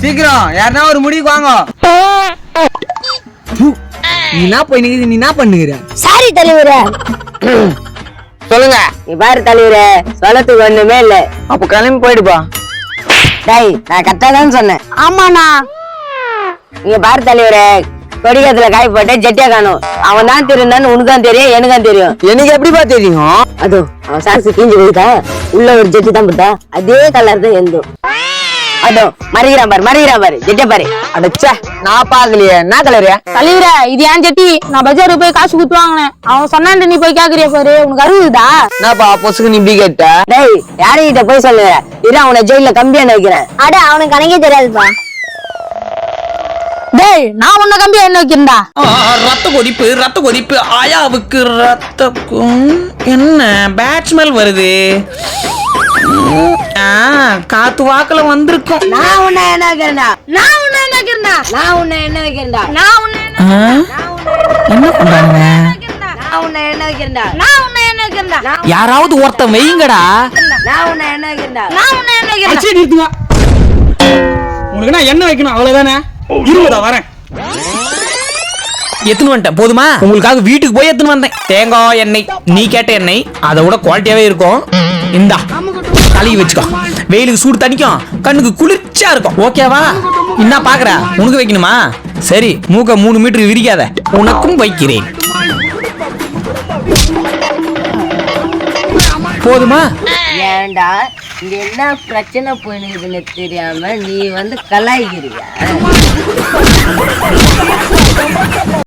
சீக்கிரம் யாருன்னா ஒரு முடிவுக்கு வாங்க. நீ என்ன பண்ணிக்கிற, நீ என்ன பண்ணுகிற? சாரி தலைவரே. சொல்லுங்க. நீ பாரு தலைவரே, சொல்லத்துக்கு ஒண்ணுமே இல்ல. அப்ப கிளம்பி போயிடுப்பா. டேய், நான் கரெக்டா தான் சொன்னேன். ஆமாண்ணா. நீங்க பாரு தலைவரே, கொடிக்கத்துல காய் போட்டு ஜெட்டியா காணும். அவன் தான் தெரியும், உனக்கும் தெரியும், எனக்கும் தெரியும். எனக்கு எப்படிப்பா தெரியும்? அதோ அவன் சாக்ஸ் கீஞ்சு போயிட்டா, உள்ள ஒரு ஜெட்டி தான் போட்டா, அதே கலர் தான் எந்தும். அதோ மறிக்கிறான் பாரு ஜெட்டியா பாரு. அடச்சே, நான் பாக்கலையே. என்ன கலரு? தலைவரே, இது ஏன் ஜெட்டி? நான் பஜாருக்கு போய் காசு குத்து வாங்கினேன். அவன் சொன்னான்ட்டு நீ போய் கேக்குறியா பாரு, உனக்கு அருகுதா? என்னப்பா பொசுக்கு நீ இப்படி கேட்ட? டேய், யாருகிட்ட போய் சொல்லுங்க, இரு அவனை ஜெயில கம்பியான வைக்கிறேன். அட, அவனுக்கு கணக்கே தெரியாதுப்பா. டேய், நான் உன்ன கம்பியா என்ன வைக்கிறேன்டா? ரத்த கொதிப்பு ஆயாவுக்கு என்ன பேட் ஸ்மெல் வருது. காத்து வாக்குல வந்திருக்கும். நான் உன்னை என்ன வைக்கிறேன்டா, என்ன பண்றாங்க? நான் உன்னை என்ன வைக்கிறேன்டா, யாராவது ஒருத்தன் வைங்கடா. நான் உன்னை என்ன வைக்கிறேன்டா. உங்களுக்கு நான் என்ன வைக்கணும் அவ்வளவுதானே? இருபதா வரேன். எத்துன்னு வந்துட்டேன் போதுமா? உங்களுக்காக வீட்டுக்கு போய் எத்துன்னு வந்தேன். தேங்காய் எண்ணெய், நீ கேட்ட எண்ணெய், அதை விட குவாலிட்டியாவே இருக்கும். இந்தா தலையை வச்சுக்கோ, வெயிலுக்கு சூடு தணிக்கும், கண்ணுக்கு குளிர்ச்சியா இருக்கும். ஓகேவா? என்ன பாக்குற? உனக்கு வைக்கணுமா? சரி, மூக்க 3 மீட்டர் விரிக்காத, உனக்கும் வைக்கிறேன். போதுமா? ஏண்டா இங்க என்ன பிரச்சனை போயினுக்குதுன்னு தெரியாம நீ வந்து கலாய்க்கிறியா?